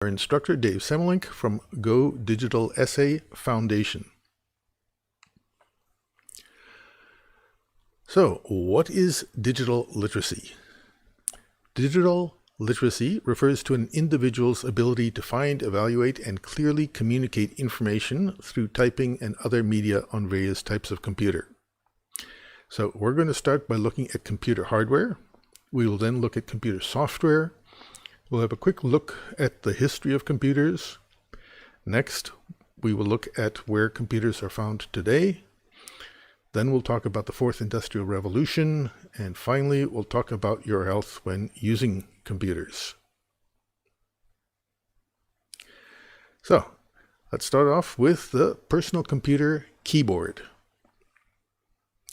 Our instructor, Dave Semelink from Go Digital Essay Foundation. So, what is digital literacy? Digital literacy refers to an individual's ability to find, evaluate, and clearly communicate information through typing and other media on various types of computer. So, we're going to start by looking at computer hardware. We will then look at computer software. We'll have a quick look at the history of computers. Next, we will look at where computers are found today. Then we'll talk about the Fourth Industrial Revolution. And finally, we'll talk about your health when using computers. So, let's start off with the personal computer keyboard.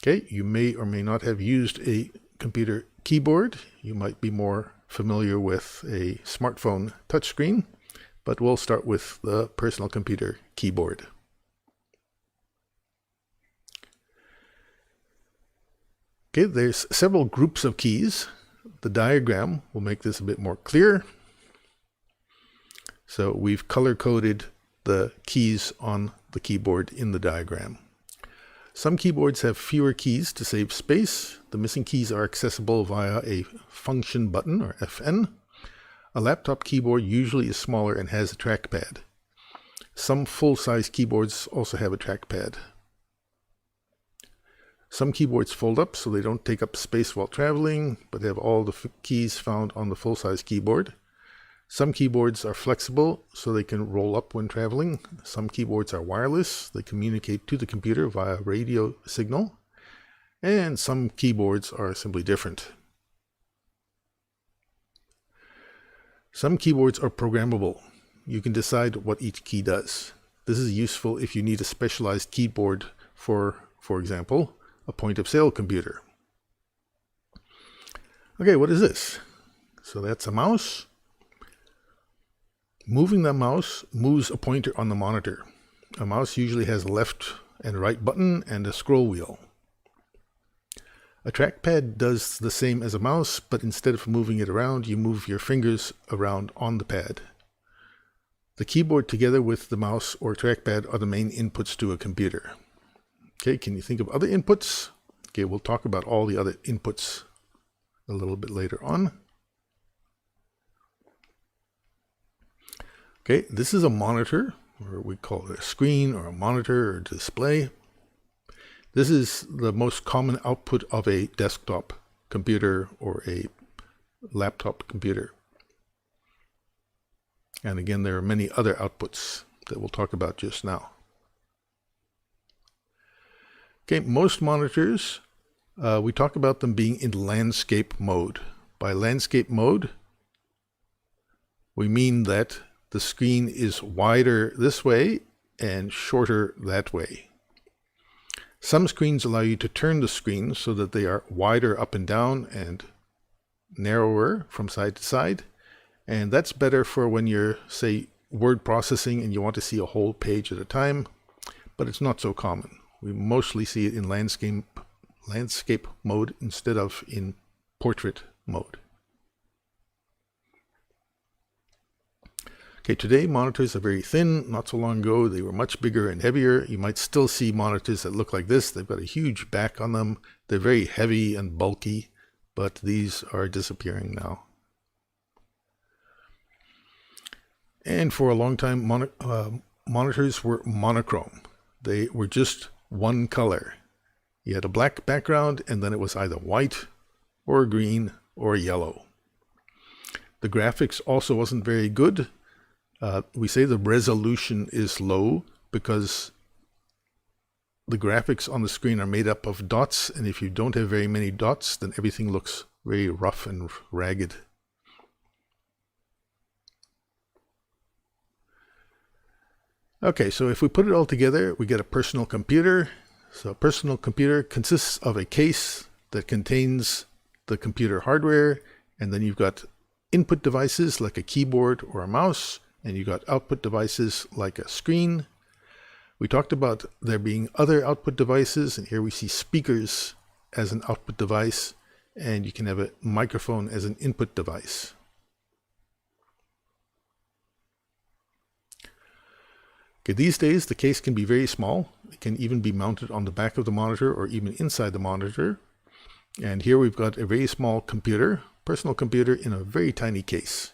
Okay, you may or may not have used a computer keyboard. You might be more familiar with a smartphone touchscreen, but we'll start with the personal computer keyboard. Okay, there's several groups of keys. The diagram will make this a bit more clear. So we've color-coded the keys on the keyboard in the diagram. Some keyboards have fewer keys to save space. The missing keys are accessible via a function button, or FN. A laptop keyboard usually is smaller and has a trackpad. Some full-size keyboards also have a trackpad. Some keyboards fold up so they don't take up space while traveling, but have all the keys found on the full-size keyboard. Some keyboards are flexible so they can roll up when traveling. Some keyboards are wireless. They communicate to the computer via radio signal. And some keyboards are simply different. Some keyboards are programmable. You can decide what each key does. This is useful if you need a specialized keyboard for example, a point-of-sale computer. Okay, what is this? So that's a mouse. Moving the mouse moves a pointer on the monitor. A mouse usually has a left and right button and a scroll wheel. A trackpad does the same as a mouse, but instead of moving it around, you move your fingers around on the pad. The keyboard together with the mouse or trackpad are the main inputs to a computer. Okay, can you think of other inputs? Okay, we'll talk about all the other inputs a little bit later on. Okay, this is a monitor, or we call it a screen or a monitor or display. This is the most common output of a desktop computer or a laptop computer. And again, there are many other outputs that we'll talk about just now. Okay, most monitors, we talk about them being in landscape mode. By landscape mode, we mean that the screen is wider this way and shorter that way. Some screens allow you to turn the screen so that they are wider up and down and narrower from side to side. And that's better for when you're, say, word processing and you want to see a whole page at a time, but it's not so common. We mostly see it in landscape mode instead of in portrait mode. Okay, today monitors are very thin. Not so long ago, they were much bigger and heavier. You might still see monitors that look like this. They've got a huge back on them. They're very heavy and bulky, but these are disappearing now. And for a long time, monitors were monochrome. They were just one color. You had a black background, and then it was either white or green or yellow. The graphics also wasn't very good. We say the resolution is low because the graphics on the screen are made up of dots, and if you don't have very many dots, then everything looks very rough and ragged. Okay, so if we put it all together, we get a personal computer. So a personal computer consists of a case that contains the computer hardware, and then you've got input devices like a keyboard or a mouse, and you've got output devices like a screen. We talked about there being other output devices, and here we see speakers as an output device, and you can have a microphone as an input device. Okay, these days the case can be very small. It can even be mounted on the back of the monitor or even inside the monitor. And here we've got a very small computer, personal computer, in a very tiny case.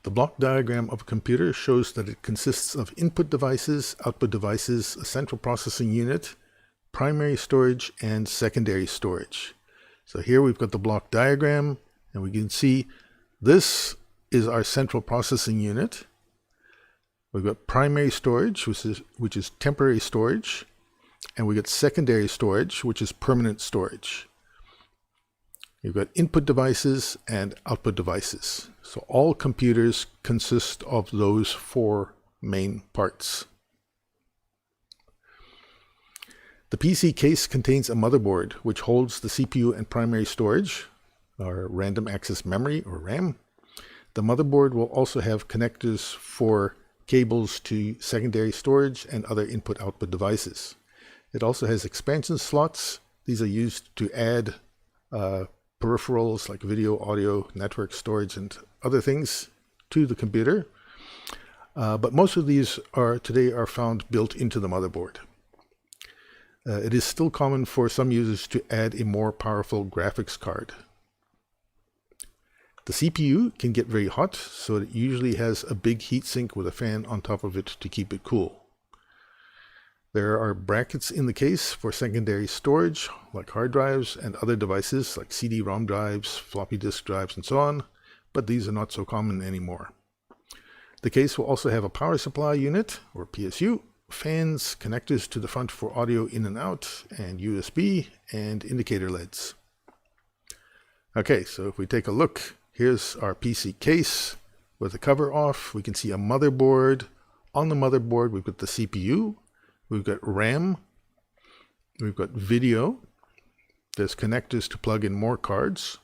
The block diagram of a computer shows that it consists of input devices, output devices, a central processing unit, primary storage, and secondary storage. So here we've got the block diagram, and we can see this is our central processing unit. We've got primary storage, which is temporary storage, and we got secondary storage, which is permanent storage. You've got input devices and output devices. So all computers consist of those four main parts. The PC case contains a motherboard which holds the CPU and primary storage, or random access memory, or RAM. The motherboard will also have connectors for cables to secondary storage and other input-output devices. It also has expansion slots. These are used to add peripherals like video, audio, network storage, and other things to the computer. But most of these today are found built into the motherboard. It is still common for some users to add a more powerful graphics card. The CPU can get very hot, so it usually has a big heatsink with a fan on top of it to keep it cool. There are brackets in the case for secondary storage, like hard drives and other devices like CD-ROM drives, floppy disk drives, and so on, but these are not so common anymore. The case will also have a power supply unit, or PSU, fans, connectors to the front for audio in and out, and USB, and indicator LEDs. Okay, so if we take a look, here's our PC case with the cover off. We can see a motherboard. On the motherboard, we've got the CPU. We've got RAM, we've got video, there's connectors to plug in more cards.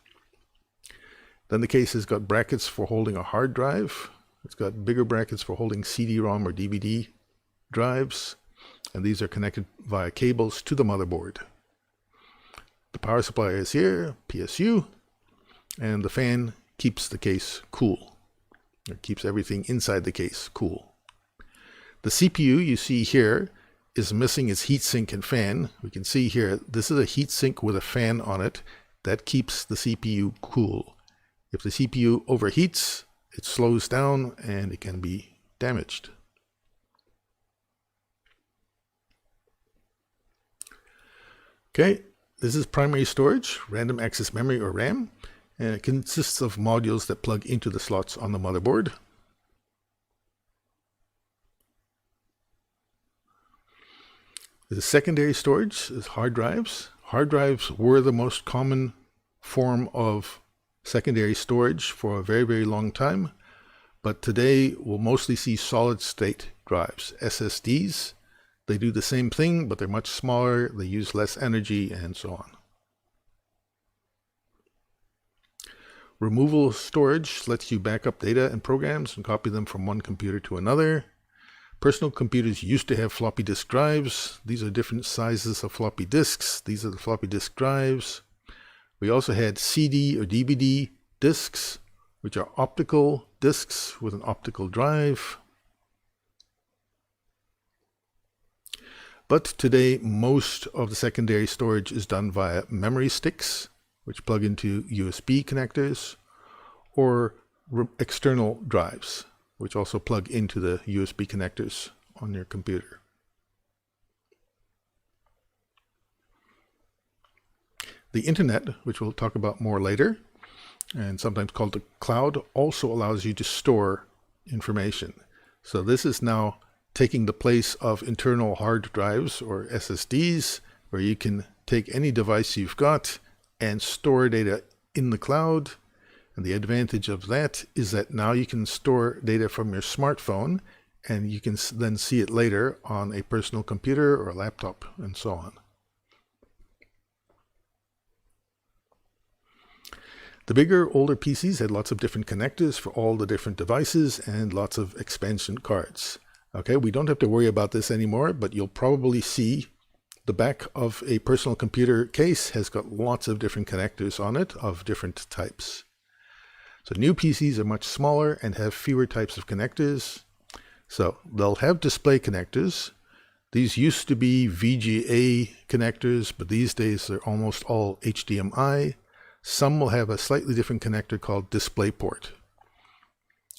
Then the case has got brackets for holding a hard drive. It's got bigger brackets for holding CD-ROM or DVD drives, and these are connected via cables to the motherboard. The power supply is here, PSU, and the fan keeps the case cool. It keeps everything inside the case cool. The CPU you see here is missing its heatsink and fan. We can see here, this is a heatsink with a fan on it that keeps the CPU cool. If the CPU overheats, it slows down and it can be damaged. Okay, this is primary storage, random access memory, or RAM, and it consists of modules that plug into the slots on the motherboard. The secondary storage is hard drives. Hard drives were the most common form of secondary storage for a very, very long time, but today we'll mostly see solid-state drives, SSDs. They do the same thing, but they're much smaller, they use less energy, and so on. Removal storage lets you back up data and programs and copy them from one computer to another. Personal computers used to have floppy disk drives. These are different sizes of floppy disks. These are the floppy disk drives. We also had CD or DVD disks, which are optical disks with an optical drive. But today, most of the secondary storage is done via memory sticks, which plug into USB connectors, or external drives, which also plug into the USB connectors on your computer. The internet, which we'll talk about more later, and sometimes called the cloud, also allows you to store information. So this is now taking the place of internal hard drives or SSDs, where you can take any device you've got and store data in the cloud. And the advantage of that is that now you can store data from your smartphone, and you can then see it later on a personal computer or a laptop, and so on. The bigger, older PCs had lots of different connectors for all the different devices and lots of expansion cards. Okay, we don't have to worry about this anymore, but you'll probably see the back of a personal computer case has got lots of different connectors on it of different types. So new PCs are much smaller and have fewer types of connectors. So they'll have display connectors. These used to be VGA connectors, but these days they're almost all HDMI. Some will have a slightly different connector called DisplayPort.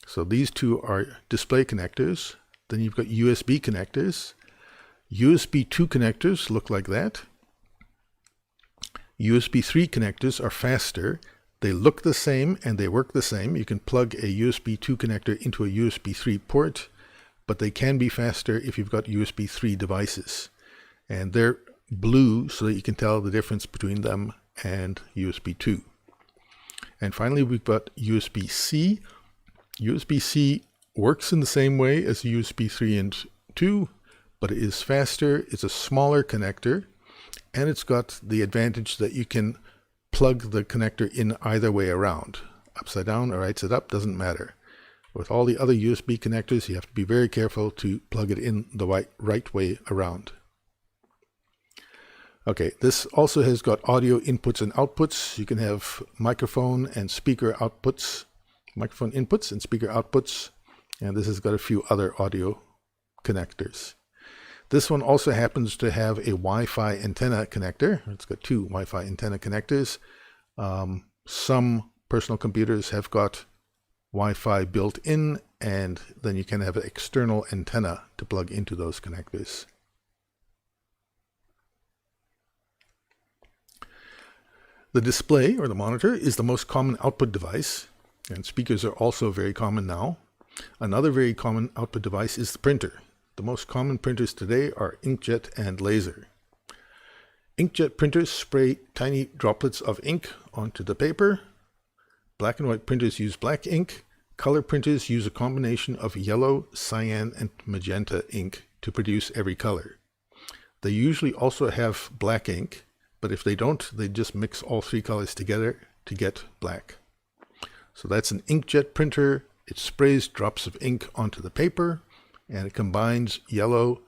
So these two are display connectors. Then you've got USB connectors. USB 2 connectors look like that. USB 3 connectors are faster. They look the same and they work the same. You can plug a USB 2 connector into a USB 3 port, but they can be faster if you've got USB 3 devices. And they're blue so that you can tell the difference between them and USB 2. And finally, we've got USB-C. USB-C works in the same way as USB 3 and 2, but it is faster, it's a smaller connector, and it's got the advantage that you can plug the connector in either way around. Upside down or right side up, doesn't matter. With all the other USB connectors, you have to be very careful to plug it in the right way around. Okay, this also has got audio inputs and outputs. You can have microphone and speaker outputs, microphone inputs and speaker outputs, and this has got a few other audio connectors. This one also happens to have a Wi-Fi antenna connector. It's got two Wi-Fi antenna connectors. Some personal computers have got Wi-Fi built in, and then you can have an external antenna to plug into those connectors. The display, or the monitor, is the most common output device, and speakers are also very common now. Another very common output device is the printer. The most common printers today are inkjet and laser. Inkjet printers spray tiny droplets of ink onto the paper. Black and white printers use black ink. Color printers use a combination of yellow, cyan, and magenta ink to produce every color. They usually also have black ink, but if they don't, they just mix all three colors together to get black. So that's an inkjet printer. It sprays drops of ink onto the paper, and it combines yellow,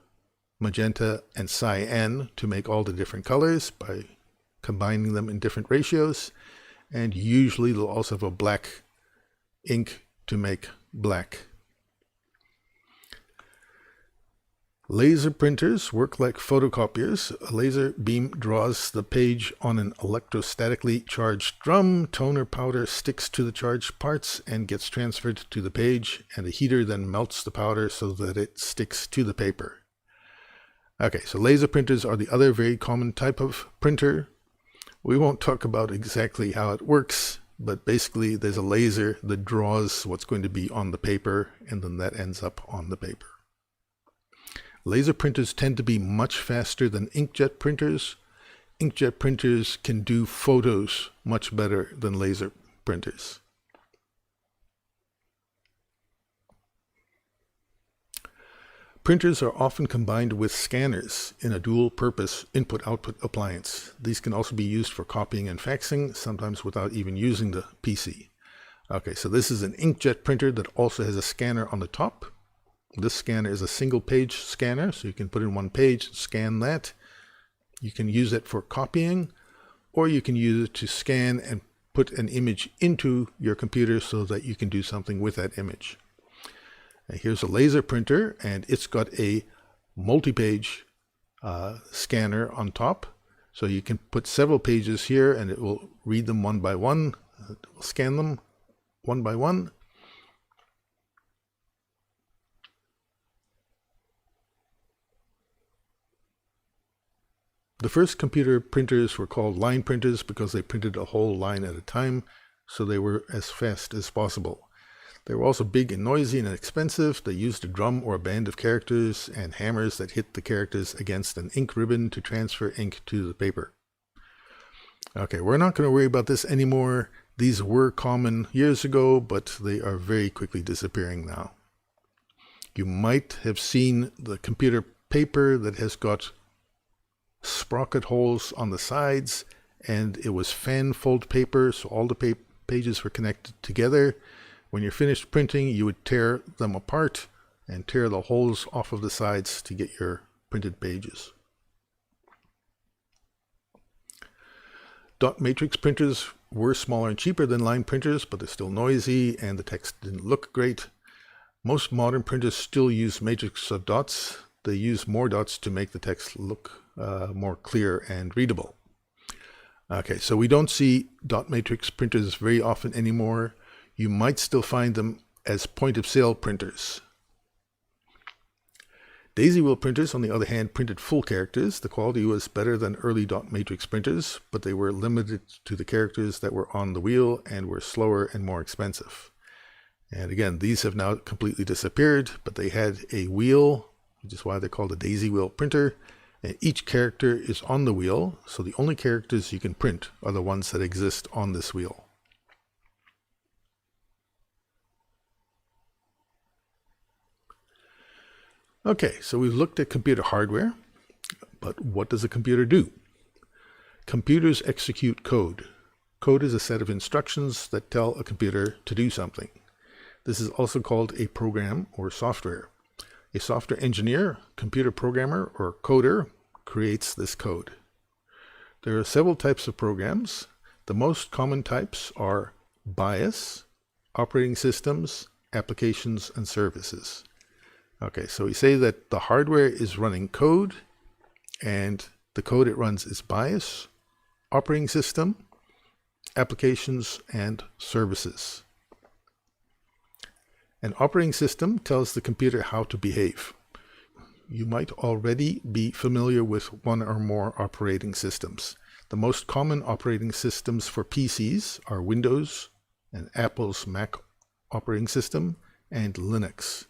magenta, and cyan to make all the different colors by combining them in different ratios. And usually they'll also have a black ink to make black. Laser printers work like photocopiers. A laser beam draws the page on an electrostatically charged drum. Toner powder sticks to the charged parts and gets transferred to the page, and a heater then melts the powder so that it sticks to the paper. Okay, so laser printers are the other very common type of printer. We won't talk about exactly how it works, but basically there's a laser that draws what's going to be on the paper, and then that ends up on the paper. Laser printers tend to be much faster than inkjet printers. Inkjet printers can do photos much better than laser printers. Printers are often combined with scanners in a dual-purpose input-output appliance. These can also be used for copying and faxing, sometimes without even using the PC. Okay, so this is an inkjet printer that also has a scanner on the top. This scanner is a single-page scanner, so you can put in one page, scan that. You can use it for copying, or you can use it to scan and put an image into your computer so that you can do something with that image. And here's a laser printer, and it's got a multi-page scanner on top. So you can put several pages here, and it will read them one by one. It will scan them one by one. The first computer printers were called line printers because they printed a whole line at a time, so they were as fast as possible. They were also big and noisy and expensive. They used a drum or a band of characters and hammers that hit the characters against an ink ribbon to transfer ink to the paper. Okay, we're not going to worry about this anymore. These were common years ago, but they are very quickly disappearing now. You might have seen the computer paper that has got sprocket holes on the sides, and it was fan-fold paper, so all the pages were connected together. When you're finished printing, you would tear them apart and tear the holes off of the sides to get your printed pages. Dot matrix printers were smaller and cheaper than line printers, but they're still noisy and the text didn't look great. Most modern printers still use matrix of dots. They use more dots to make the text look more clear and readable. Okay, so we don't see dot matrix printers very often anymore. You might still find them as point-of-sale printers. Daisy wheel printers, on the other hand, printed full characters. The quality was better than early dot matrix printers, but they were limited to the characters that were on the wheel and were slower and more expensive. And again, these have now completely disappeared, but they had a wheel, which is why they're called a daisy wheel printer. And each character is on the wheel, so the only characters you can print are the ones that exist on this wheel. Okay, so we've looked at computer hardware, but what does a computer do? Computers execute code. Code is a set of instructions that tell a computer to do something. This is also called a program or software. A software engineer, computer programmer, or coder creates this code. There are several types of programs. The most common types are BIOS, operating systems, applications, and services. Okay, so we say that the hardware is running code, and the code it runs is BIOS, operating system, applications, and services. An operating system tells the computer how to behave. You might already be familiar with one or more operating systems. The most common operating systems for PCs are Windows and Apple's Mac operating system and Linux.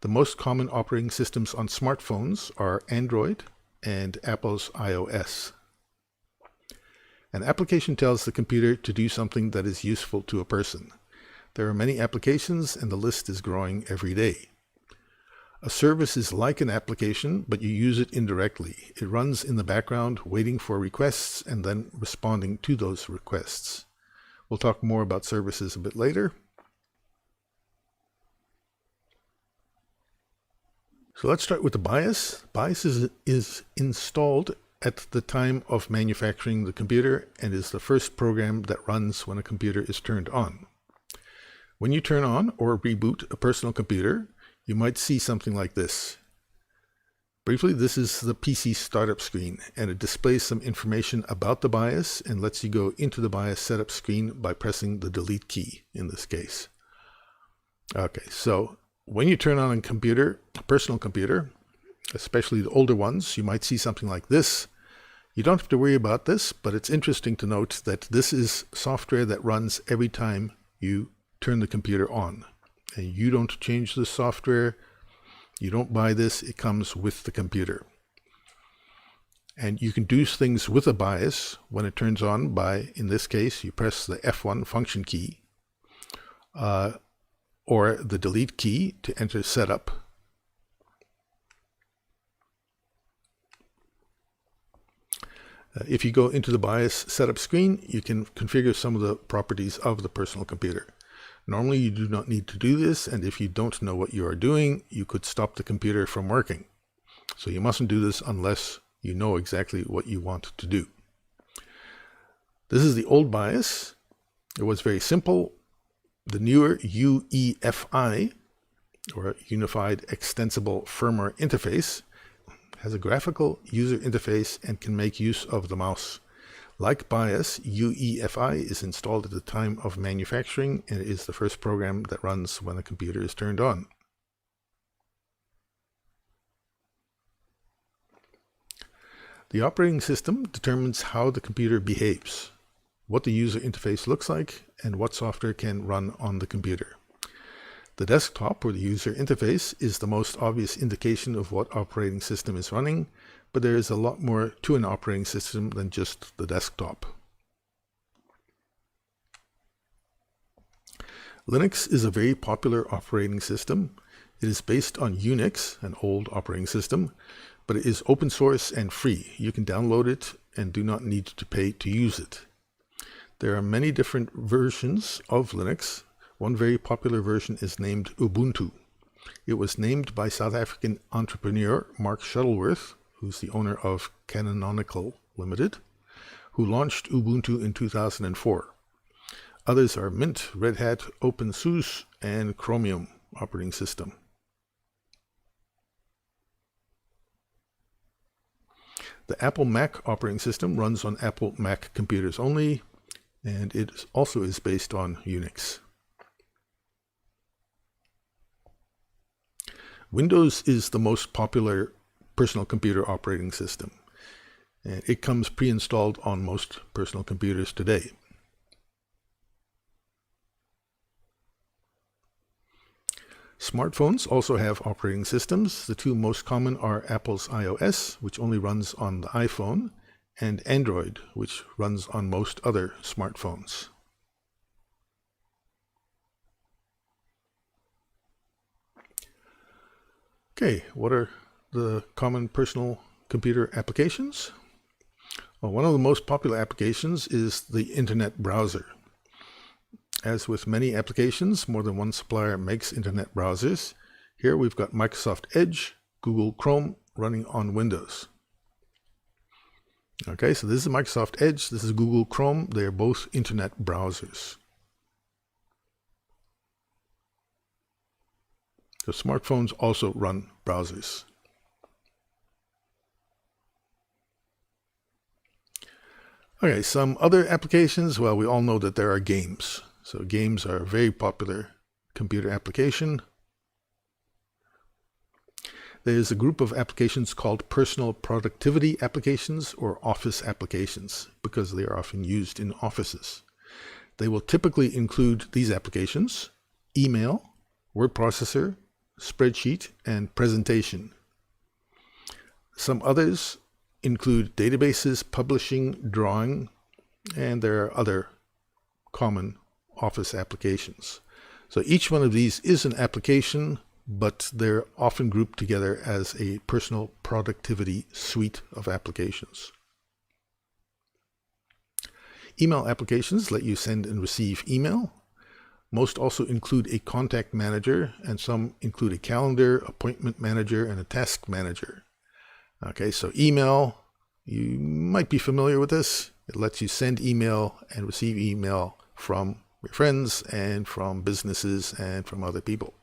The most common operating systems on smartphones are Android and Apple's iOS. An application tells the computer to do something that is useful to a person. There are many applications, and the list is growing every day. A service is like an application, but you use it indirectly. It runs in the background, waiting for requests and then responding to those requests. We'll talk more about services a bit later. So let's start with the BIOS. BIOS is installed at the time of manufacturing the computer and is the first program that runs when a computer is turned on. When you turn on or reboot a personal computer, you might see something like this. Briefly, this is the PC startup screen, and it displays some information about the BIOS and lets you go into the BIOS setup screen by pressing the delete key in this case. Okay, so when you turn on a personal computer, especially the older ones, you might see something like this. You don't have to worry about this, but it's interesting to note that this is software that runs every time you turn the computer on. And you don't change the software, you don't buy this, it comes with the computer. And you can do things with a BIOS when it turns on by, in this case, you press the F1 function key or the delete key to enter setup. If you go into the BIOS setup screen, you can configure some of the properties of the personal computer. Normally you do not need to do this, and if you don't know what you are doing, you could stop the computer from working. So you mustn't do this unless you know exactly what you want to do. This is the old BIOS. It was very simple. The newer UEFI, or Unified Extensible Firmware Interface, has a graphical user interface and can make use of the mouse. Like BIOS, UEFI is installed at the time of manufacturing and is the first program that runs when a computer is turned on. The operating system determines how the computer behaves, what the user interface looks like, and what software can run on the computer. The desktop, or the user interface, is the most obvious indication of what operating system is running, but there is a lot more to an operating system than just the desktop. Linux is a very popular operating system. It is based on Unix, an old operating system, but it is open source and free. You can download it and do not need to pay to use it. There are many different versions of Linux. One very popular version is named Ubuntu. It was named by South African entrepreneur Mark Shuttleworth, who's the owner of Canonical Limited, who launched Ubuntu in 2004. Others are Mint, Red Hat, OpenSUSE, and Chromium operating system. The Apple Mac operating system runs on Apple Mac computers only, and it also is based on Unix. Windows is the most popular personal computer operating system, and it comes pre-installed on most personal computers today. Smartphones also have operating systems. The two most common are Apple's iOS, which only runs on the iPhone, and Android, which runs on most other smartphones. Okay, what are the common personal computer applications? Well, one of the most popular applications is the Internet browser. As with many applications, more than one supplier makes Internet browsers. Here we've got Microsoft Edge, Google Chrome running on Windows. Okay, so this is Microsoft Edge, this is Google Chrome. They are both Internet browsers. So smartphones also run browsers. Okay, some other applications. Well, we all know that there are games. So games are a very popular computer application. There's a group of applications called personal productivity applications or office applications because they are often used in offices. They will typically include these applications: email, word processor, spreadsheet, and presentation. Some others include databases, publishing, drawing, and there are other common office applications. So each one of these is an application, but they're often grouped together as a personal productivity suite of applications. Email applications let you send and receive email. Most also include a contact manager, and some include a calendar, appointment manager, and a task manager. Okay, so email, you might be familiar with this. It lets you send email and receive email from your friends and from businesses and from other people.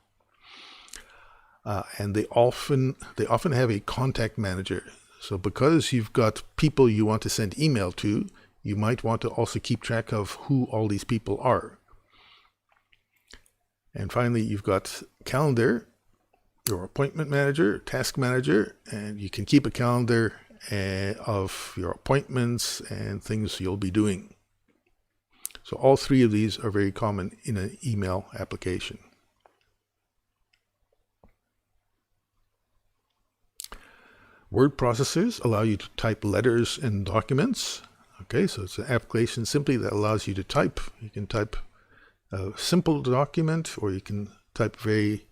And they often have a contact manager. So because you've got people you want to send email to, you might want to also keep track of who all these people are. And finally, you've got calendar, your appointment manager, task manager, and you can keep a calendar of your appointments and things you'll be doing. So all three of these are very common in an email application. Word processors allow you to type letters and documents. Okay, so it's an application simply that allows you to type. You can type a simple document, or you can type very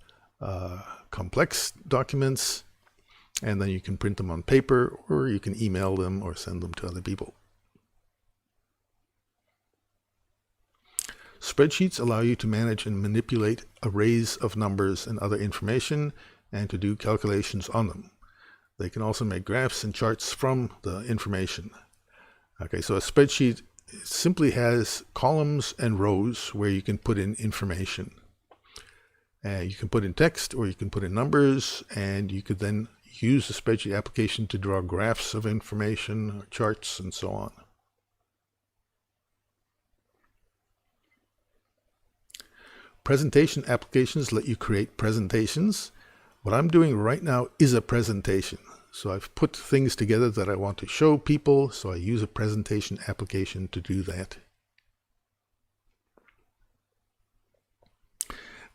complex documents, and then you can print them on paper, or you can email them or send them to other people. Spreadsheets allow you to manage and manipulate arrays of numbers and other information and to do calculations on them. They can also make graphs and charts from the information. Okay, so a spreadsheet simply has columns and rows where you can put in information. You can put in text or you can put in numbers, and you could then use the spreadsheet application to draw graphs of information, or charts, and so on. Presentation applications let you create presentations. What I'm doing right now is a presentation. So I've put things together that I want to show people, so I use a presentation application to do that.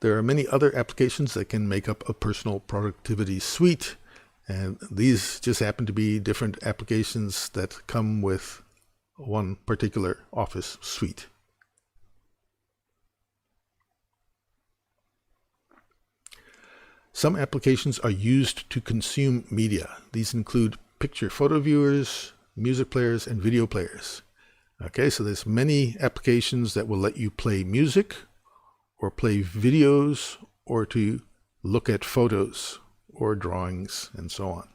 There are many other applications that can make up a personal productivity suite, and these just happen to be different applications that come with one particular Office suite. Some applications are used to consume media. These include picture photo viewers, music players, and video players. Okay, so there's many applications that will let you play music or play videos or to look at photos or drawings and so on.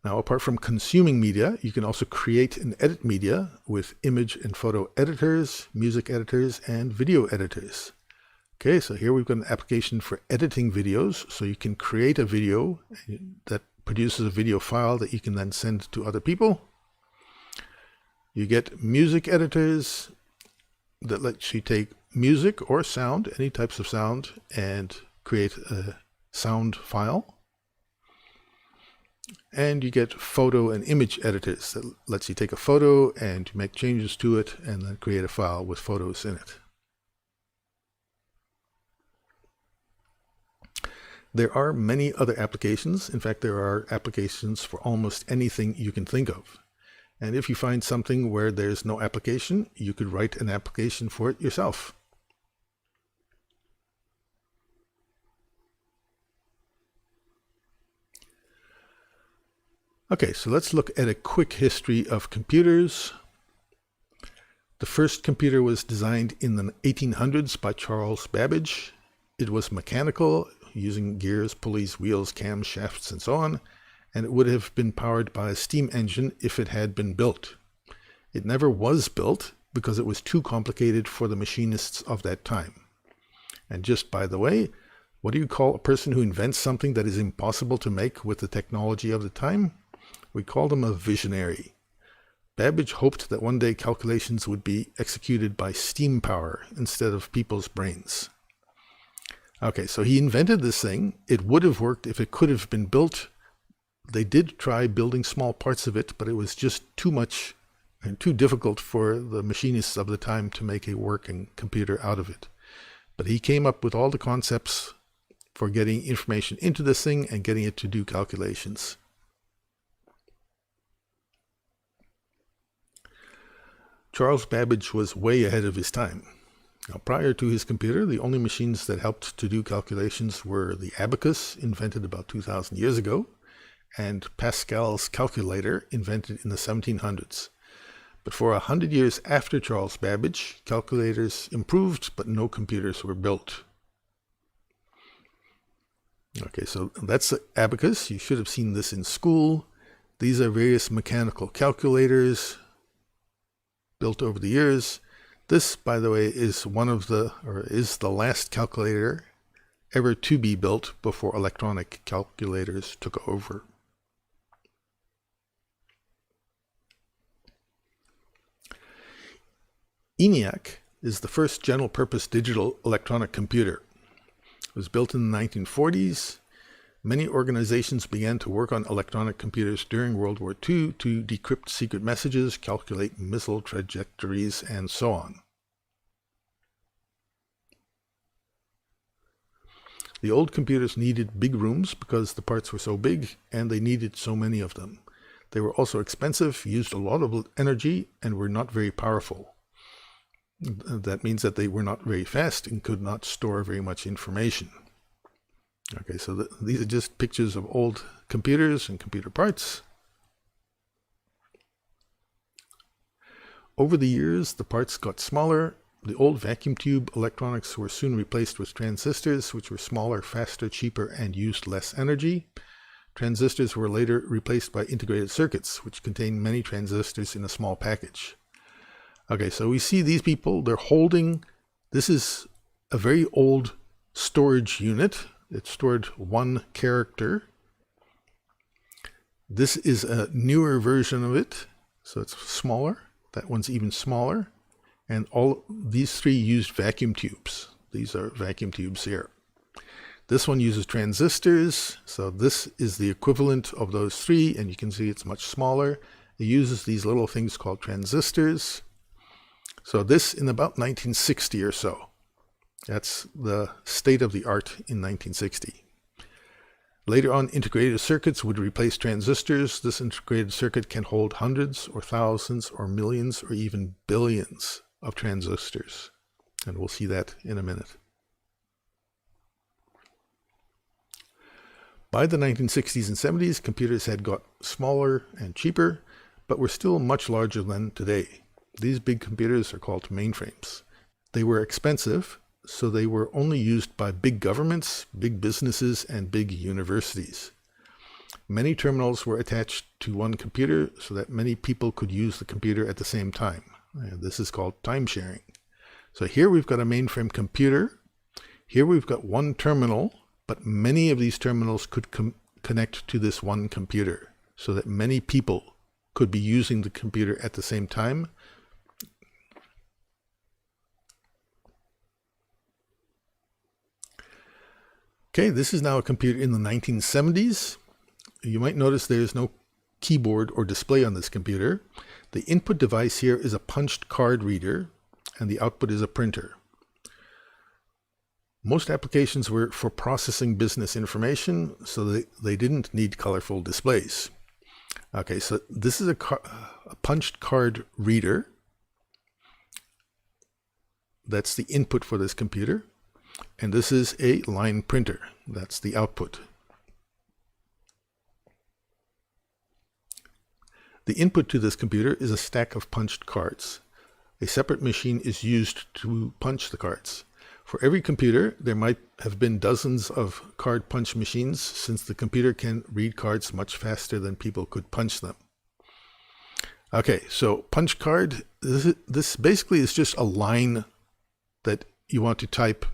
Now, apart from consuming media, you can also create and edit media with image and photo editors, music editors, and video editors. Okay, so here we've got an application for editing videos. So you can create a video that produces a video file that you can then send to other people. You get music editors that lets you take music or sound, any types of sound, and create a sound file. And you get photo and image editors that lets you take a photo and make changes to it and then create a file with photos in it. There are many other applications. In fact, there are applications for almost anything you can think of. And if you find something where there's no application, you could write an application for it yourself. Okay, so let's look at a quick history of computers. The first computer was designed in the 1800s by Charles Babbage. It was mechanical, using gears, pulleys, wheels, cams, shafts, and so on, and it would have been powered by a steam engine if it had been built. It never was built because it was too complicated for the machinists of that time. And just by the way, what do you call a person who invents something that is impossible to make with the technology of the time? We call them a visionary. Babbage hoped that one day calculations would be executed by steam power instead of people's brains. Okay, so he invented this thing. It would have worked if it could have been built. They did try building small parts of it, but it was just too much and too difficult for the machinists of the time to make a working computer out of it. But he came up with all the concepts for getting information into this thing and getting it to do calculations. Charles Babbage was way ahead of his time. Now, prior to his computer, the only machines that helped to do calculations were the abacus, invented about 2,000 years ago, and Pascal's calculator, invented in the 1700s. But for 100 years after Charles Babbage, calculators improved, but no computers were built. Okay, so that's the abacus. You should have seen this in school. These are various mechanical calculators built over the years. This, by the way, is the last calculator ever to be built before electronic calculators took over. ENIAC is the first general-purpose digital electronic computer. It was built in the 1940s. Many organizations began to work on electronic computers during World War II to decrypt secret messages, calculate missile trajectories, and so on. The old computers needed big rooms because the parts were so big and they needed so many of them. They were also expensive, used a lot of energy, and were not very powerful. That means that they were not very fast and could not store very much information. Okay, so these are just pictures of old computers and computer parts. Over the years, the parts got smaller. The old vacuum tube electronics were soon replaced with transistors, which were smaller, faster, cheaper, and used less energy. Transistors were later replaced by integrated circuits, which contain many transistors in a small package. Okay, so we see these people, they're holding, this is a very old storage unit. It stored one character. This is a newer version of it, so it's smaller. That one's even smaller. And all these three used vacuum tubes. These are vacuum tubes here. This one uses transistors, so this is the equivalent of those three, and you can see it's much smaller. It uses these little things called transistors. So this in about 1960 or so. That's the state of the art in 1960. Later on, integrated circuits would replace transistors. This integrated circuit can hold hundreds or thousands or millions or even billions of transistors. And we'll see that in a minute. By the 1960s and 70s, computers had got smaller and cheaper, but were still much larger than today. These big computers are called mainframes. They were expensive, so they were only used by big governments, big businesses, and big universities. Many terminals were attached to one computer so that many people could use the computer at the same time. This is called time sharing. So here we've got a mainframe computer. Here we've got one terminal, but many of these terminals could connect to this one computer so that many people could be using the computer at the same time. Okay, this is now a computer in the 1970s. You might notice there's no keyboard or display on this computer. The input device here is a punched card reader, and the output is a printer. Most applications were for processing business information, so they didn't need colorful displays. Okay, so this is a punched card reader. That's the input for this computer. And this is a line printer. That's the output. The input to this computer is a stack of punched cards. A separate machine is used to punch the cards. For every computer, there might have been dozens of card punch machines, since the computer can read cards much faster than people could punch them. Okay, so punch card, this basically is just a line that you want to type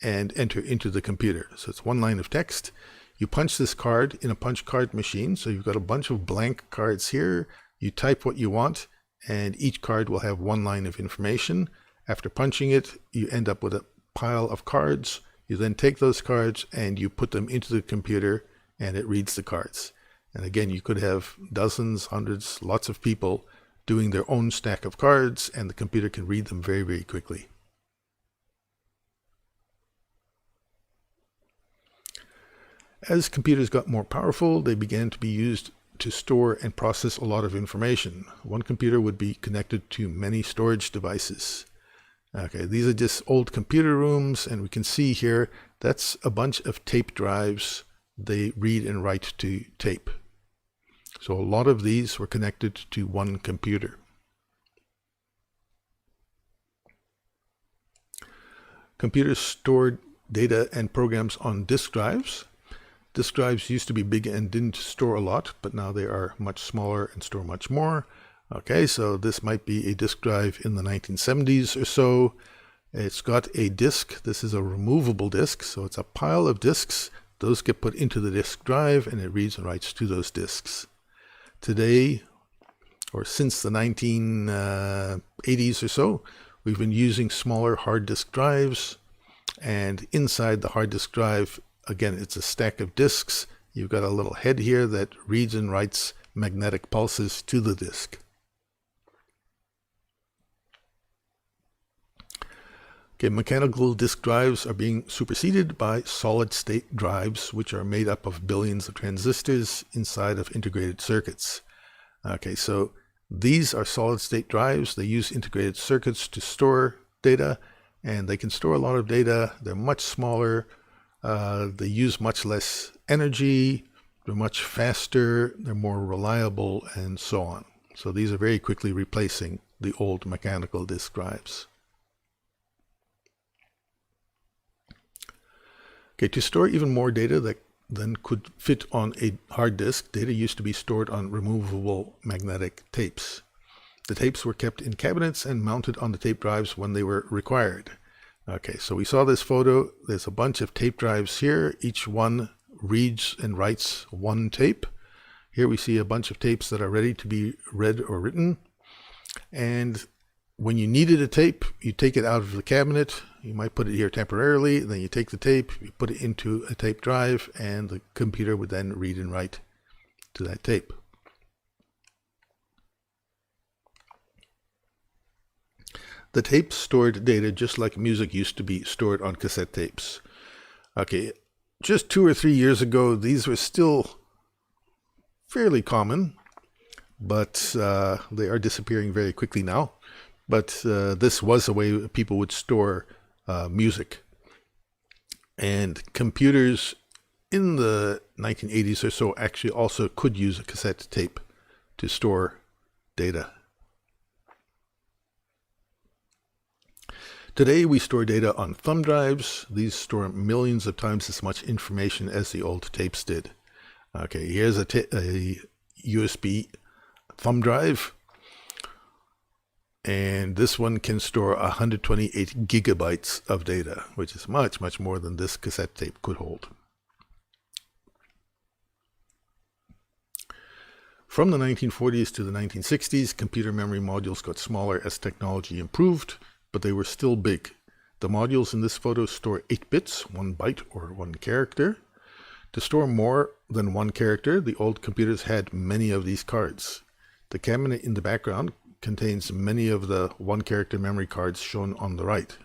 and enter into the computer. So it's one line of text. You punch this card in a punch card machine. So you've got a bunch of blank cards here. You type what you want, and each card will have one line of information. After punching it, you end up with a pile of cards. You then take those cards and you put them into the computer, and it reads the cards. And again, you could have dozens, hundreds, lots of people doing their own stack of cards, and the computer can read them very, very quickly. As computers got more powerful, they began to be used to store and process a lot of information. One computer would be connected to many storage devices. Okay, these are just old computer rooms, and we can see here that's a bunch of tape drives. They read and write to tape. So a lot of these were connected to one computer. Computers stored data and programs on disk drives. Disk drives used to be big and didn't store a lot, but now they are much smaller and store much more. Okay, so this might be a disk drive in the 1970s or so. It's got a disk. This is a removable disk, so it's a pile of disks. Those get put into the disk drive, and it reads and writes to those disks. Today, or since the 1980s or so, we've been using smaller hard disk drives, and inside the hard disk drive, again, it's a stack of disks. You've got a little head here that reads and writes magnetic pulses to the disk. Okay, mechanical disk drives are being superseded by solid-state drives, which are made up of billions of transistors inside of integrated circuits. Okay, so these are solid-state drives. They use integrated circuits to store data, and they can store a lot of data. They're much smaller. They use much less energy. They're much faster. They're more reliable, and so on. So these are very quickly replacing the old mechanical disk drives. Okay, to store even more data than could fit on a hard disk, data used to be stored on removable magnetic tapes. The tapes were kept in cabinets and mounted on the tape drives when they were required. Okay, so we saw this photo. There's a bunch of tape drives here. Each one reads and writes one tape. Here we see a bunch of tapes that are ready to be read or written. And when you needed a tape, you take it out of the cabinet. You might put it here temporarily. Then you take the tape, you put it into a tape drive, and the computer would then read and write to that tape. The tapes stored data just like music used to be stored on cassette tapes. Okay, just 2 or 3 years ago, these were still fairly common, but they are disappearing very quickly now. But this was a way people would store music. And computers in the 1980s or so actually also could use a cassette tape to store data. Today we store data on thumb drives. These store millions of times as much information as the old tapes did. Okay, here's a USB thumb drive. And this one can store 128 gigabytes of data, which is much, much more than this cassette tape could hold. From the 1940s to the 1960s, computer memory modules got smaller as technology improved, but they were still big. The modules in this photo store 8 bits, 1 byte or 1 character. To store more than 1 character, the old computers had many of these cards. The cabinet in the background contains many of the 1 character memory cards shown on the right.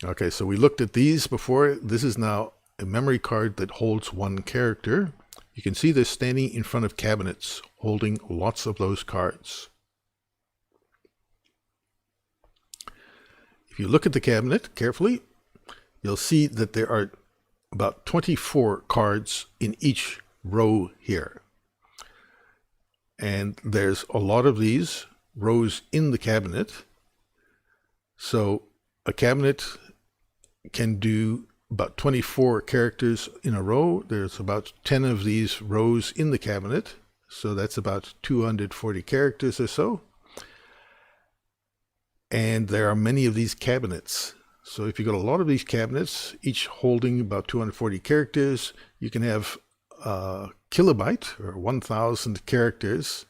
Okay, so we looked at these before. This is now a memory card that holds 1 character. You can see they're standing in front of cabinets holding lots of those cards. If you look at the cabinet carefully, you'll see that there are about 24 cards in each row here. And there's a lot of these rows in the cabinet. So a cabinet can do about 24 characters in a row. There's about 10 of these rows in the cabinet. So that's about 240 characters or so. And there are many of these cabinets. So if you've got a lot of these cabinets, each holding about 240 characters, you can have kilobyte or 1,000 characters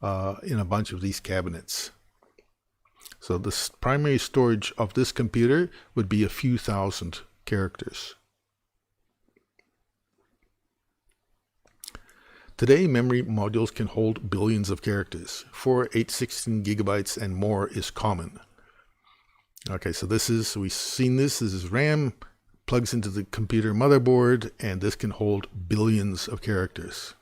in a bunch of these cabinets. So the primary storage of this computer would be a few thousand characters. Today, memory modules can hold billions of characters. 4, 8, 16 gigabytes and more is common. Okay, so we've seen this. This is RAM. Plugs into the computer motherboard, and this can hold billions of characters.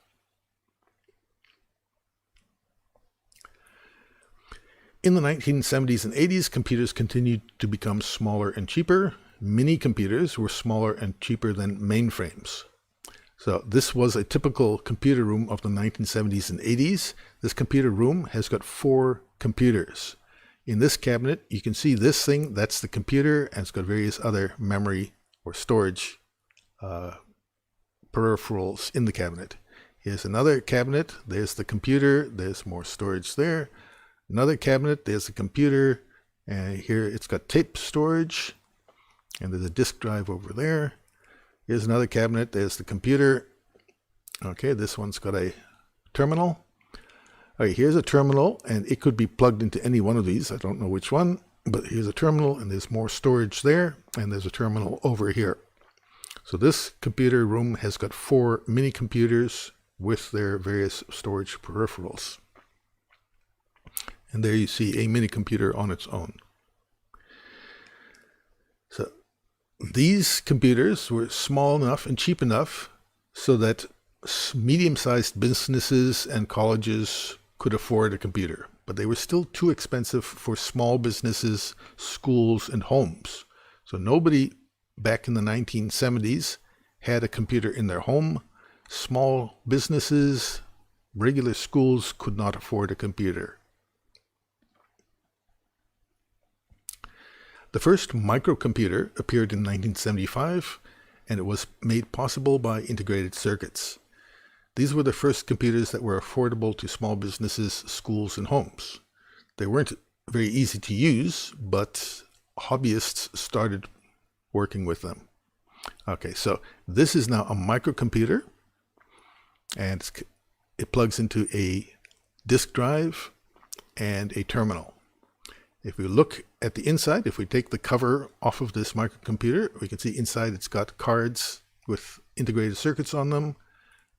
In the 1970s and 80s, computers continued to become smaller and cheaper. Mini computers were smaller and cheaper than mainframes. So this was a typical computer room of the 1970s and 80s. This computer room has got 4 computers. In this cabinet, you can see this thing, that's the computer, and it's got various other memory or storage peripherals in the cabinet. Here's another cabinet. There's the computer. There's more storage there. Another cabinet. There's the computer. And here it's got tape storage. And there's a disk drive over there. Here's another cabinet. There's the computer. Okay, this one's got a terminal. All right, here's a terminal, and it could be plugged into any one of these. I don't know which one. But here's a terminal, and there's more storage there, and there's a terminal over here. So this computer room has got 4 mini computers with their various storage peripherals. And there you see a mini computer on its own. So these computers were small enough and cheap enough so that medium-sized businesses and colleges could afford a computer. But they were still too expensive for small businesses, schools, and homes. So nobody back in the 1970s had a computer in their home. Small businesses, regular schools could not afford a computer. The first microcomputer appeared in 1975, and it was made possible by integrated circuits. These were the first computers that were affordable to small businesses, schools, and homes. They weren't very easy to use, but hobbyists started working with them. Okay, so this is now a microcomputer, and it plugs into a disk drive and a terminal. If we look at the inside, if we take the cover off of this microcomputer, we can see inside it's got cards with integrated circuits on them.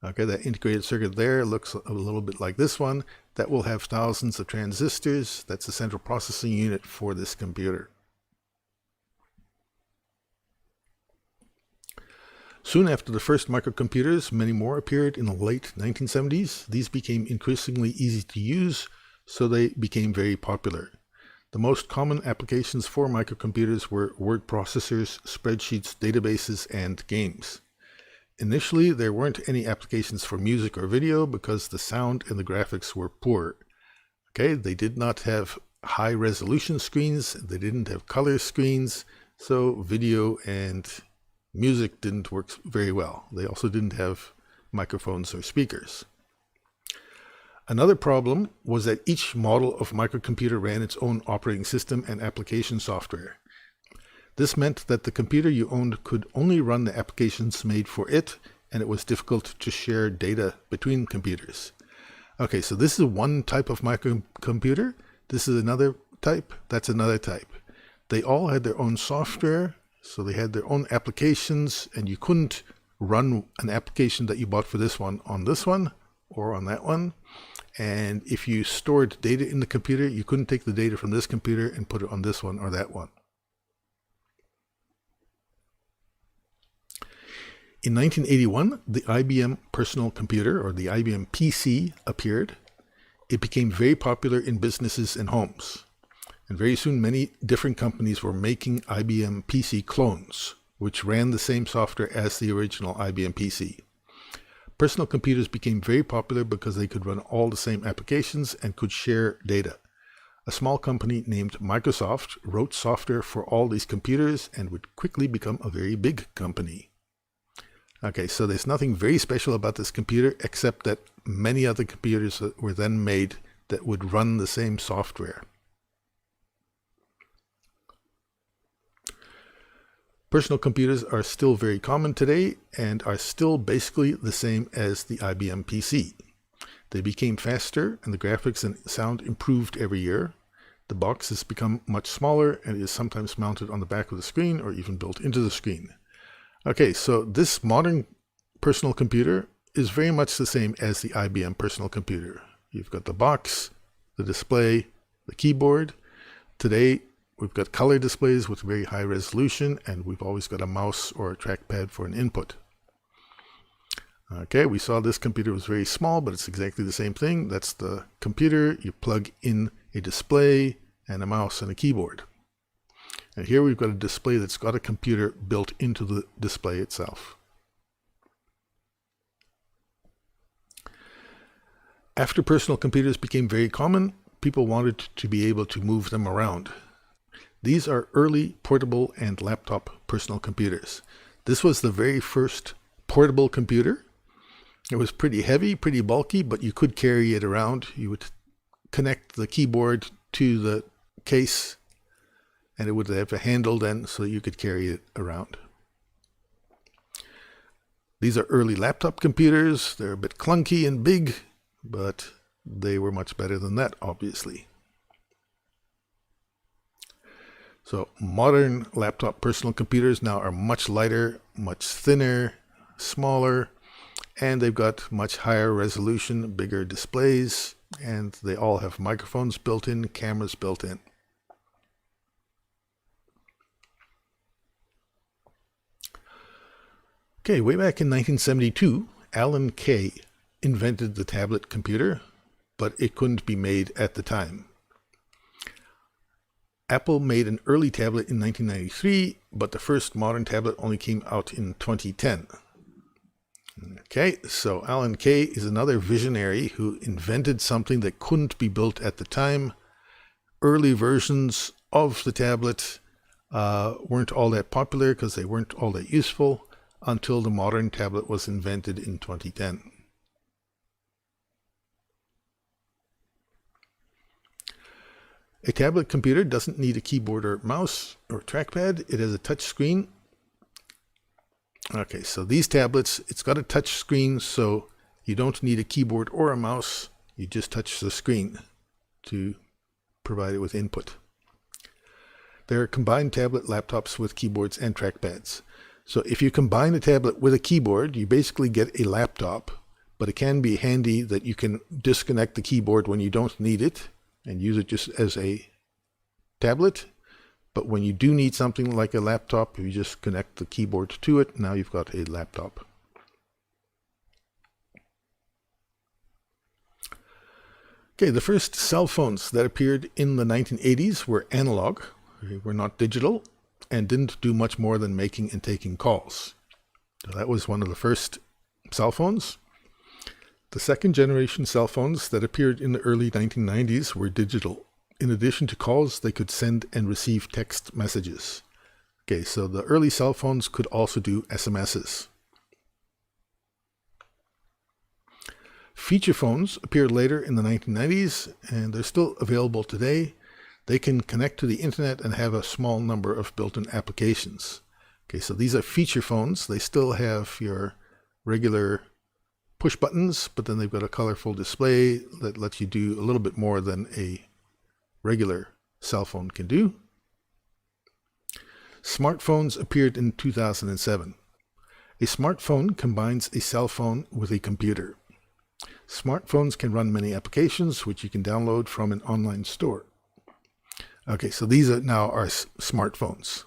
Okay, that integrated circuit there looks a little bit like this one. That will have thousands of transistors. That's the central processing unit for this computer. Soon after the first microcomputers, many more appeared in the late 1970s. These became increasingly easy to use, so they became very popular. The most common applications for microcomputers were word processors, spreadsheets, databases, and games. Initially, there weren't any applications for music or video because the sound and the graphics were poor. Okay, they did not have high resolution screens, they didn't have color screens, so video and music didn't work very well. They also didn't have microphones or speakers. Another problem was that each model of microcomputer ran its own operating system and application software. This meant that the computer you owned could only run the applications made for it, and it was difficult to share data between computers. Okay, so this is one type of microcomputer. This is another type. That's another type. They all had their own software, so they had their own applications, and you couldn't run an application that you bought for this one or on that one. And if you stored data in the computer, you couldn't take the data from this computer and put it on this one or that one. In 1981, the IBM personal computer, or the IBM PC, appeared. It became very popular in businesses and homes. And very soon, many different companies were making IBM PC clones, which ran the same software as the original IBM PC. Personal computers became very popular because they could run all the same applications and could share data. A small company named Microsoft wrote software for all these computers and would quickly become a very big company. Okay, so there's nothing very special about this computer except that many other computers were then made that would run the same software. Personal computers are still very common today and are still basically the same as the IBM PC. They became faster and the graphics and sound improved every year. The box has become much smaller and is sometimes mounted on the back of the screen or even built into the screen. Okay, so this modern personal computer is very much the same as the IBM personal computer. You've got the box, the display, the keyboard. Today, we've got color displays with very high resolution, and we've always got a mouse or a trackpad for an input. Okay, we saw this computer was very small, but it's exactly the same thing. That's the computer. You plug in a display and a mouse and a keyboard. And here we've got a display that's got a computer built into the display itself. After personal computers became very common, people wanted to be able to move them around. These are early portable and laptop personal computers. This was the very first portable computer. It was pretty heavy, pretty bulky, but you could carry it around. You would connect the keyboard to the case, and it would have a handle then so you could carry it around. These are early laptop computers. They're a bit clunky and big, but they were much better than that, obviously. So modern laptop personal computers now are much lighter, much thinner, smaller, and they've got much higher resolution, bigger displays, and they all have microphones built in, cameras built in. Okay, way back in 1972, Alan Kay invented the tablet computer, but it couldn't be made at the time. Apple made an early tablet in 1993, but the first modern tablet only came out in 2010. Okay, so Alan Kay is another visionary who invented something that couldn't be built at the time. Early versions of the tablet weren't all that popular because they weren't all that useful until the modern tablet was invented in 2010. A tablet computer doesn't need a keyboard or mouse or trackpad. It has a touch screen. Okay, so these tablets, it's got a touch screen, so you don't need a keyboard or a mouse. You just touch the screen to provide it with input. There are combined tablet laptops with keyboards and trackpads. So if you combine a tablet with a keyboard, you basically get a laptop, but it can be handy that you can disconnect the keyboard when you don't need it and use it just as a tablet. But when you do need something like a laptop, you just connect the keyboard to it. Now you've got a laptop. Okay, the first cell phones that appeared in the 1980s were analog. They were not digital and didn't do much more than making and taking calls. So that was one of the first cell phones. The second generation cell phones that appeared in the early 1990s were digital. In addition to calls, they could send and receive text messages. Okay, so the early cell phones could also do SMSs. Feature phones appeared later in the 1990s, and they're still available today. They can connect to the internet and have a small number of built-in applications. Okay, so these are feature phones. They still have your regular push buttons, but then they've got a colorful display that lets you do a little bit more than a regular cell phone can do. Smartphones appeared in 2007. A smartphone combines a cell phone with a computer. Smartphones can run many applications, which you can download from an online store. Okay, so these are now our smartphones.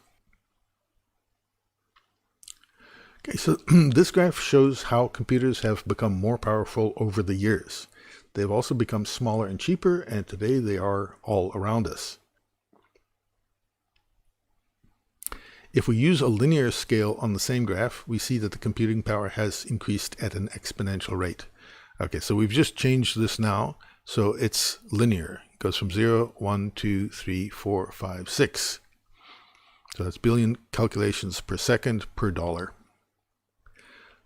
Okay, so this graph shows how computers have become more powerful over the years. They've also become smaller and cheaper, and today they are all around us. If we use a linear scale on the same graph, we see that the computing power has increased at an exponential rate. Okay, so we've just changed this now, so it's linear. It goes from 0, 1, 2, 3, 4, 5, 6. So that's billion calculations per second per dollar.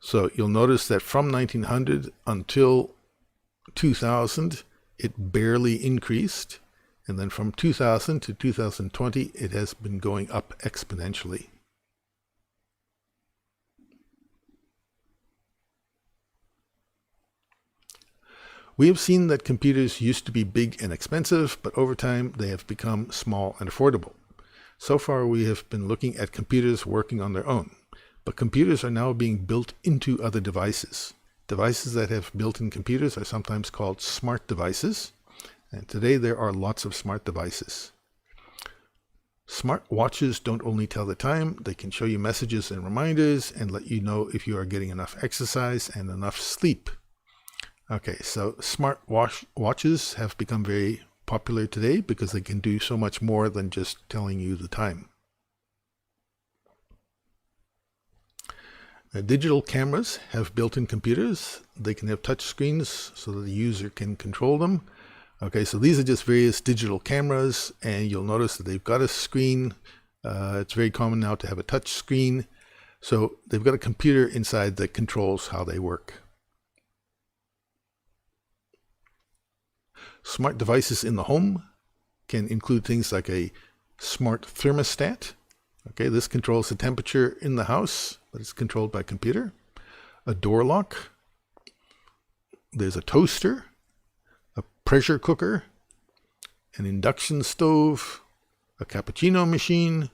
So you'll notice that from 1900 until 2000, it barely increased. And then from 2000 to 2020, it has been going up exponentially. We have seen that computers used to be big and expensive, but over time they have become small and affordable. So far we have been looking at computers working on their own, but computers are now being built into other devices. Devices that have built-in computers are sometimes called smart devices, and today there are lots of smart devices. Smart watches don't only tell the time, they can show you messages and reminders and let you know if you are getting enough exercise and enough sleep. Okay, so smart watches have become very popular today because they can do so much more than just telling you the time. Digital cameras have built-in computers. They can have touch screens so that the user can control them. Okay, so these are just various digital cameras, and you'll notice that they've got a screen. It's very common now to have a touch screen. So they've got a computer inside that controls how they work. Smart devices in the home can include things like a smart thermostat. Okay, this controls the temperature in the house, but it's controlled by computer. A door lock. There's a toaster, a pressure cooker, an induction stove, a cappuccino machine,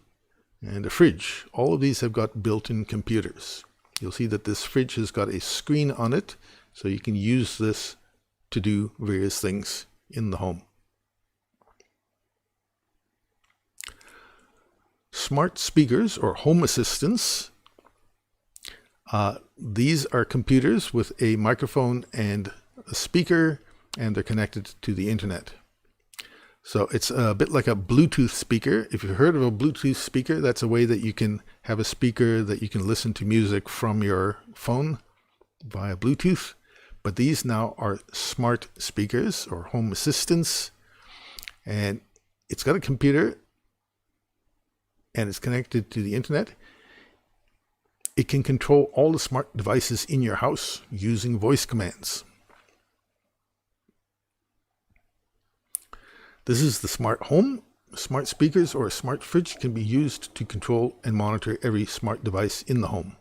and a fridge. All of these have got built-in computers. You'll see that this fridge has got a screen on it, so you can use this to do various things in the home. Smart speakers or home assistants. These are computers with a microphone and a speaker, and they're connected to the internet. So it's a bit like a Bluetooth speaker. If you've heard of a Bluetooth speaker, that's a way that you can have a speaker that you can listen to music from your phone via Bluetooth. But these now are smart speakers or home assistants, and it's got a computer and it's connected to the internet. It can control all the smart devices in your house using voice commands. This is the smart home. Smart speakers or a smart fridge can be used to control and monitor every smart device in the home.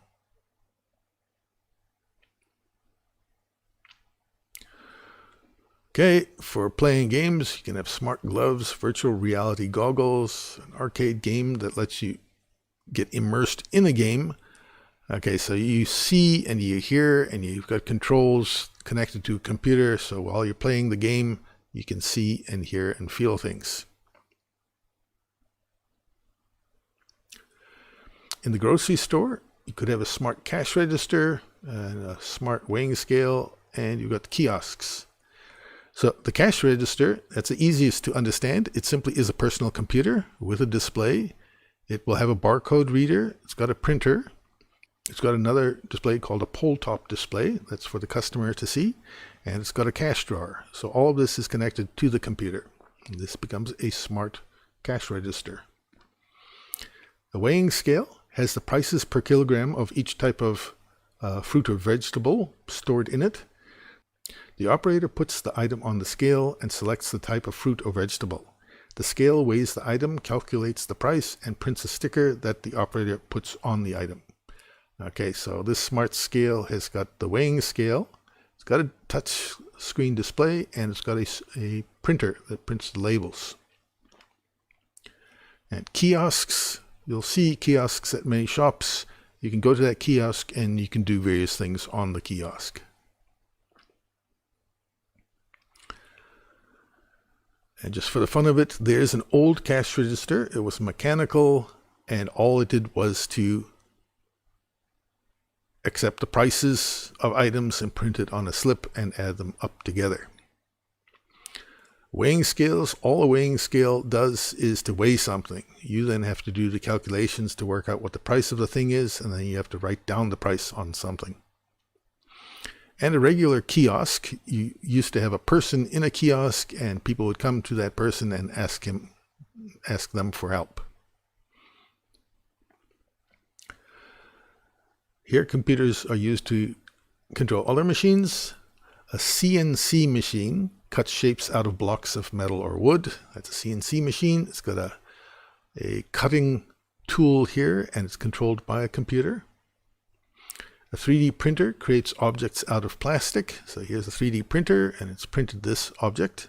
Okay, for playing games, you can have smart gloves, virtual reality goggles, an arcade game that lets you get immersed in a game. Okay, so you see and you hear, and you've got controls connected to a computer, so while you're playing the game, you can see and hear and feel things. In the grocery store, you could have a smart cash register, and a smart weighing scale, and you've got kiosks. So the cash register, that's the easiest to understand. It simply is a personal computer with a display. It will have a barcode reader. It's got a printer. It's got another display called a pull-top display. That's for the customer to see. And it's got a cash drawer. So all of this is connected to the computer. And this becomes a smart cash register. The weighing scale has the prices per kilogram of each type of fruit or vegetable stored in it. The operator puts the item on the scale and selects the type of fruit or vegetable. The scale weighs the item, calculates the price, and prints a sticker that the operator puts on the item. Okay, so this smart scale has got the weighing scale, it's got a touch screen display, and it's got a printer that prints the labels. And kiosks, you'll see kiosks at many shops. You can go to that kiosk and you can do various things on the kiosk. And just for the fun of it, there's an old cash register. It was mechanical, and all it did was to accept the prices of items and print it on a slip and add them up together. Weighing scales, all a weighing scale does is to weigh something. You then have to do the calculations to work out what the price of the thing is, and then you have to write down the price on something. And a regular kiosk, you used to have a person in a kiosk, and people would come to that person and ask them for help. Here, computers are used to control other machines. A CNC machine cuts shapes out of blocks of metal or wood. That's a CNC machine. It's got a cutting tool here, and it's controlled by a computer. A 3D printer creates objects out of plastic. So here's a 3D printer, and it's printed this object.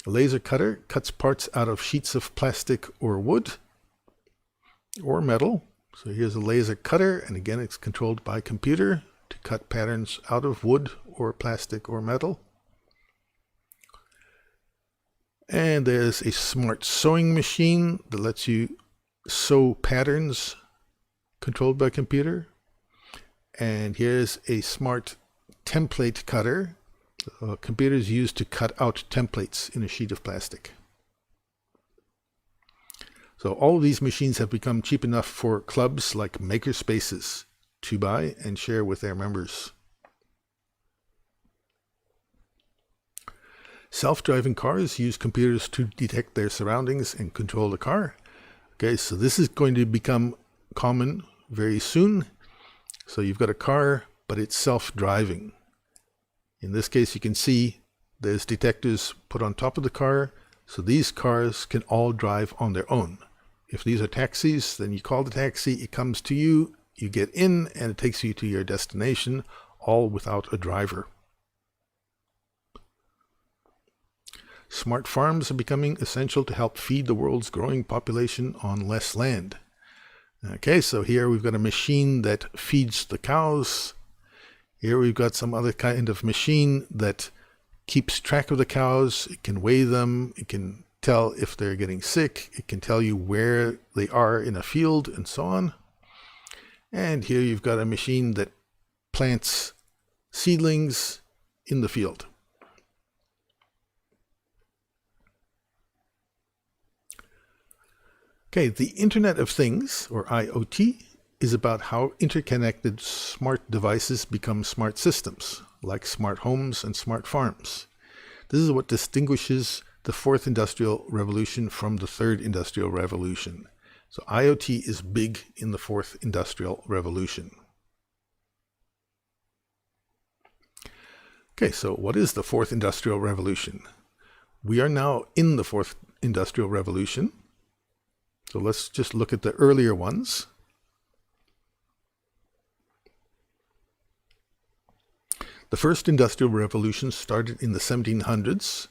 A laser cutter cuts parts out of sheets of plastic or wood or metal. So here's a laser cutter, and again it's controlled by computer to cut patterns out of wood or plastic or metal. And there's a smart sewing machine that lets you sew patterns, controlled by computer. And here's a smart template cutter. Computers used to cut out templates in a sheet of plastic. So all of these machines have become cheap enough for clubs like maker spaces to buy and share with their members. Self-driving cars use computers to detect their surroundings and control the car. Okay, so this is going to become common very soon. So you've got a car, but it's self-driving. In this case, you can see there's detectors put on top of the car, so these cars can all drive on their own. If these are taxis, then you call the taxi, it comes to you, you get in, and it takes you to your destination, all without a driver. Smart farms are becoming essential to help feed the world's growing population on less land. Okay, so here we've got a machine that feeds the cows. Here we've got some other kind of machine that keeps track of the cows. It can weigh them. It can tell if they're getting sick. It can tell you where they are in a field and so on. And here you've got a machine that plants seedlings in the field. Okay, the Internet of Things, or IoT, is about how interconnected smart devices become smart systems, like smart homes and smart farms. This is what distinguishes the fourth industrial revolution from the third industrial revolution. So IoT is big in the fourth industrial revolution. Okay, so what is the fourth industrial revolution? We are now in the fourth industrial revolution. So let's just look at the earlier ones. The first industrial revolution started in the 1700s.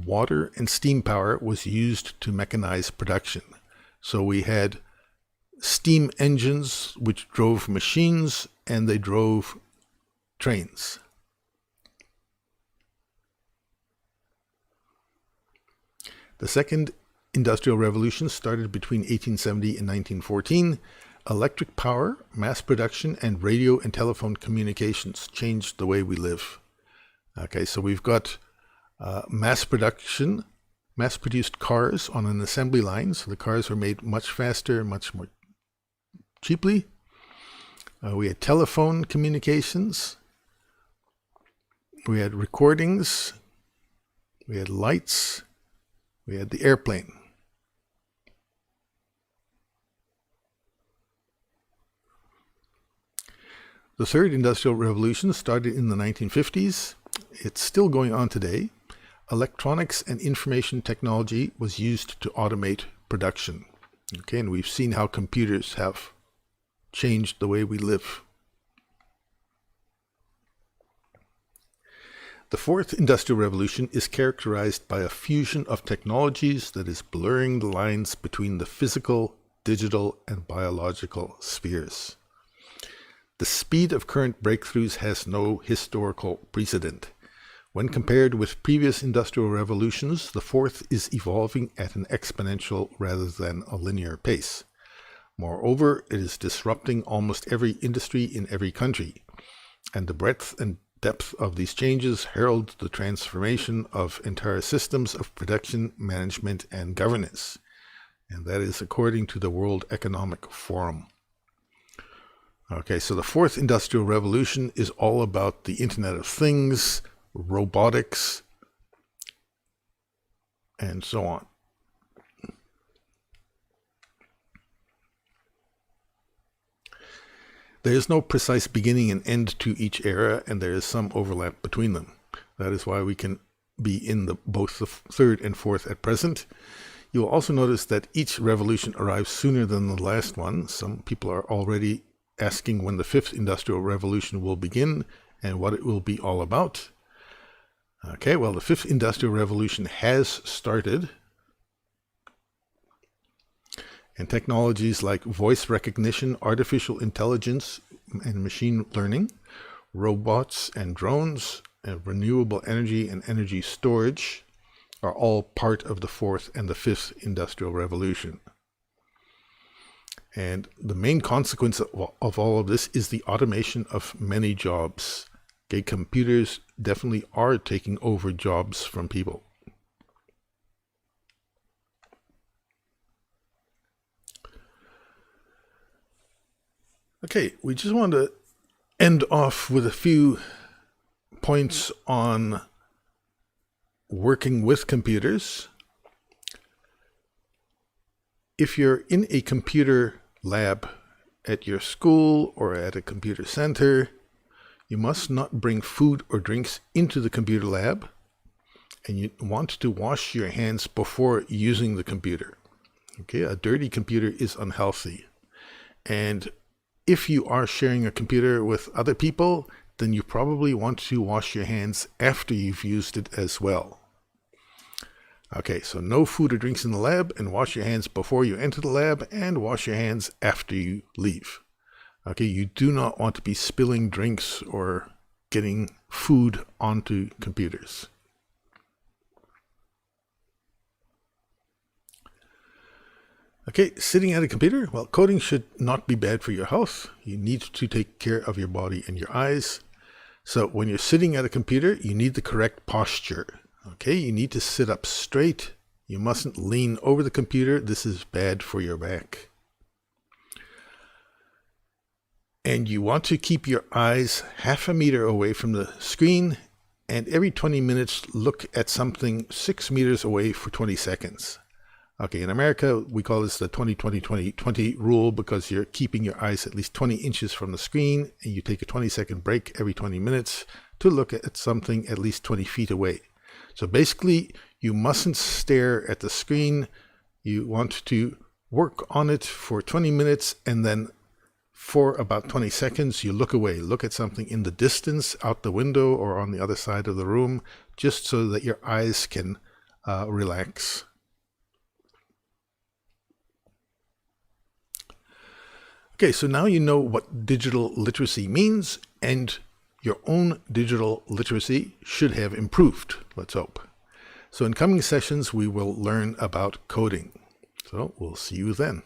Water and steam power was used to mechanize production. So we had steam engines which drove machines, and they drove trains. The second industrial revolution started between 1870 and 1914. Electric power, mass production, and radio and telephone communications changed the way we live. Okay, so we've got mass production, mass-produced cars on an assembly line. So the cars were made much faster, much more cheaply. We had telephone communications. We had recordings. We had lights. We had the airplane. The third industrial revolution started in the 1950s. It's still going on today. Electronics and information technology was used to automate production. Okay, and we've seen how computers have changed the way we live. The fourth industrial revolution is characterized by a fusion of technologies that is blurring the lines between the physical, digital, and biological spheres. The speed of current breakthroughs has no historical precedent. When compared with previous industrial revolutions, the fourth is evolving at an exponential rather than a linear pace. Moreover, it is disrupting almost every industry in every country, and the breadth and depth of these changes herald the transformation of entire systems of production, management, and governance. And that is according to the World Economic Forum. Okay, so the fourth industrial revolution is all about the Internet of Things, robotics, and so on. There is no precise beginning and end to each era, and there is some overlap between them. That is why we can be in both the third and fourth at present. You will also notice that each revolution arrives sooner than the last one. Some people are already asking when the fifth industrial revolution will begin and what it will be all about. Okay, well, the fifth industrial revolution has started. And technologies like voice recognition, artificial intelligence, and machine learning, robots and drones, and renewable energy and energy storage are all part of the fourth and the fifth industrial revolution. And the main consequence of all of this is the automation of many jobs. Okay, computers definitely are taking over jobs from people. Okay, we just want to end off with a few points on working with computers. If you're in a computer lab at your school or at a computer center, you must not bring food or drinks into the computer lab, and you want to wash your hands before using the computer. Okay, a dirty computer is unhealthy. And if you are sharing a computer with other people, then you probably want to wash your hands after you've used it as well. Okay, so no food or drinks in the lab, and wash your hands before you enter the lab, and wash your hands after you leave. Okay, you do not want to be spilling drinks or getting food onto computers. Okay, sitting at a computer, well, coding should not be bad for your health. You need to take care of your body and your eyes. So when you're sitting at a computer, you need the correct posture. Okay, you need to sit up straight. You mustn't lean over the computer. This is bad for your back. And you want to keep your eyes half a meter away from the screen, and every 20 minutes look at something 6 meters away for 20 seconds. Okay, in America, we call this the 20-20-20-20 rule, because you're keeping your eyes at least 20 inches from the screen, and you take a 20-second break every 20 minutes to look at something at least 20 feet away. So basically, you mustn't stare at the screen. You want to work on it for 20 minutes, and then for about 20 seconds, you look away. Look at something in the distance, out the window, or on the other side of the room, just so that your eyes can relax. Okay, so now you know what digital literacy means, and your own digital literacy should have improved, let's hope. So in coming sessions, we will learn about coding. So we'll see you then.